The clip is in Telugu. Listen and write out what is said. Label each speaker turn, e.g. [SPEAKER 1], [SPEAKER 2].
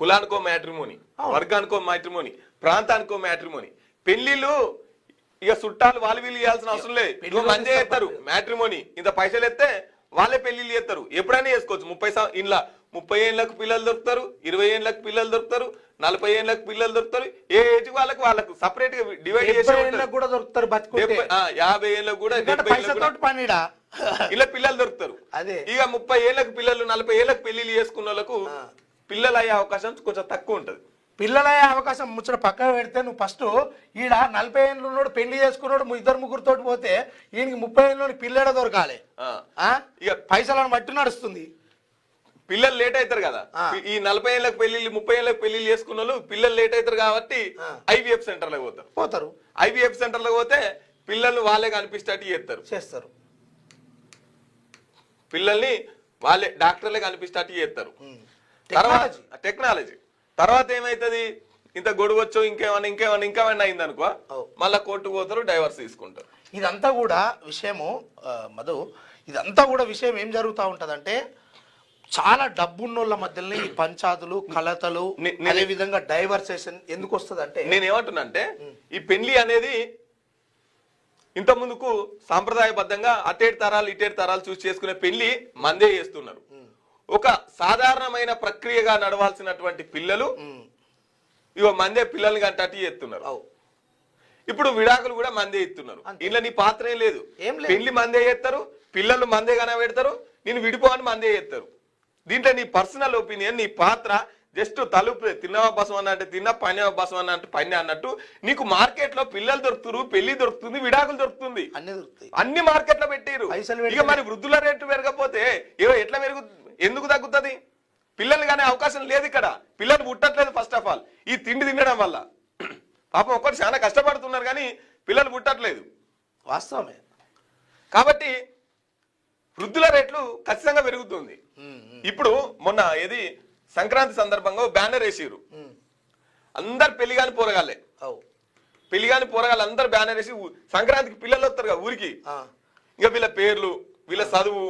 [SPEAKER 1] కులానికో మ్యాట్రిమోని, వర్గానికో మ్యాట్రిమోని, ప్రాంతానికో మ్యాట్రిమోని. పెళ్లిళ్ళు ఇక చుట్టాలు వాళ్ళు వీళ్ళు ఇవ్వాల్సిన అవసరం లేదు. మంది చేస్తారు మ్యాట్రిమోని, ఇంత పైసలు ఎత్తే వాళ్ళే పెళ్లిళ్ళు చేస్తారు. ఎప్పుడైనా చేసుకోవచ్చు. 30 ఏళ్ళకు పిల్లలు దొరుకుతారు, 20 ఏళ్ళకు పిల్లలు దొరుకుతారు, 40 ఏళ్ళకు పిల్లలు దొరుకుతారు. ఏ ఏజ్ వాళ్ళకు సపరేట్ గా డివైడ్ చేసి
[SPEAKER 2] కూడా దొరుకుతారు.
[SPEAKER 1] 50 ఏళ్ళకు కూడా ఇలా పిల్లలు దొరుకుతారు.
[SPEAKER 2] అదే
[SPEAKER 1] ఇక 30 ఏళ్ళకు పిల్లలు, 40 ఏళ్ళకు పెళ్లిళ్ళు చేసుకున్న వాళ్ళకు పిల్లలు అయ్యే అవకాశం కొంచెం తక్కువ ఉంటది.
[SPEAKER 2] పిల్లలయ్యే అవకాశం ముచ్చట పక్కన పెడితే, నువ్వు ఫస్ట్ ఈడ 40 ఏళ్ళు ఉన్నాడు పెళ్లి చేసుకున్నాడు 2-3 పోతే ఈయనకి 30 ఏళ్ళు పిల్లడ దొరకాలి. ఇక పైసలను బట్టి నడుస్తుంది.
[SPEAKER 1] పిల్లలు లేట్ అవుతారు కదా. ఈ 40 ఏళ్ళకి పెళ్లిళ్ళు 30 ఏళ్ళకి పెళ్లిళ్ళు చేసుకున్న వాళ్ళు పిల్లలు లేట్ అవుతారు కాబట్టి IVF సెంటర్లకు పోతారు. IVF సెంటర్లకు పోతే పిల్లలు వాళ్ళే కనిపిస్తట్టు చేస్తారు. పిల్లల్ని వాళ్ళే డాక్టర్లే కనిపిస్తట్టు చేస్తారు. టెక్నాలజీ తర్వాత ఏమైతుంది, ఇంత గొడవచ్చు ఇంకేమన్నా అయింది అనుకో, మళ్ళా కోర్టుకు పోతారు, డైవర్స్ తీసుకుంటారు.
[SPEAKER 2] ఇదంతా కూడా విషయము మధు, ఇదంతా కూడా విషయం ఏం జరుగుతూ ఉంటదంటే, చాలా డబ్బున్నోళ్ళ మధ్యలో ఈ పంచాదులు, కలతలు, అదే విధంగా డైవర్సేషన్ ఎందుకు వస్తుంది అంటే,
[SPEAKER 1] నేనేమంటున్నా అంటే ఈ పెళ్లి అనేది ఇంత ముందుకు సాంప్రదాయబద్ధంగా అటేడు తరాలు చూసి చేసుకునే పెళ్లి మందే చేస్తున్నారు. ఒక సాధారణమైన ప్రక్రియగా నడవాల్సినటువంటి పిల్లలు ఇగో మందే పిల్లల్ని కంటట్టు చేస్తున్నారు. ఇప్పుడు విడాకులు కూడా మందే ఇస్తున్నారు. ఇంట్లో నీ పాత్ర ఏం లేదు. పెళ్లి మందే చేస్తారు, పిల్లలు మందే కనబెడతారు, నేను విడిపోవని మందే చేస్తారు. దీంట్లో నీ పర్సనల్ ఒపీనియన్, నీ పాత్ర జస్ట్ తలుపు తిన్నవా బసం అన్నట్టు తిన్నా, పని బసం అన్నట్టు పని అన్నట్టు. నీకు మార్కెట్ లో పిల్లలు దొరుకుతారు, పెళ్లి దొరుకుతుంది, విడాకులు దొరుకుతుంది, అన్ని మార్కెట్ లో పెట్టారు. ఇక మరి వృద్ధుల రేటు పెరగకపోతే ఎట్లా ఎందుకు తగ్గుతుంది? పిల్లలు కానీ అవకాశం లేదు ఇక్కడ. పిల్లలు పుట్టట్లేదు. ఫస్ట్ ఆఫ్ ఆల్ ఈ తిండి తినడం వల్ల పాపం ఒక్కరు చాలా కష్టపడుతున్నారు కానీ పిల్లలు పుట్టట్లేదు.
[SPEAKER 2] వాస్తవమే.
[SPEAKER 1] కాబట్టి వృద్ధుల రేట్లు ఖచ్చితంగా పెరుగుతుంది. ఇప్పుడు మొన్న సంక్రాంతి సందర్భంగా బ్యానర్ వేసిరు. అందరు పెళ్లి కాని పోరగాలే, అందరు బ్యానర్ వేసి సంక్రాంతికి పిల్లలు వస్తారు కదా ఊరికి, ఇంకా వీళ్ళ పేర్లు, వీళ్ళ చదువు,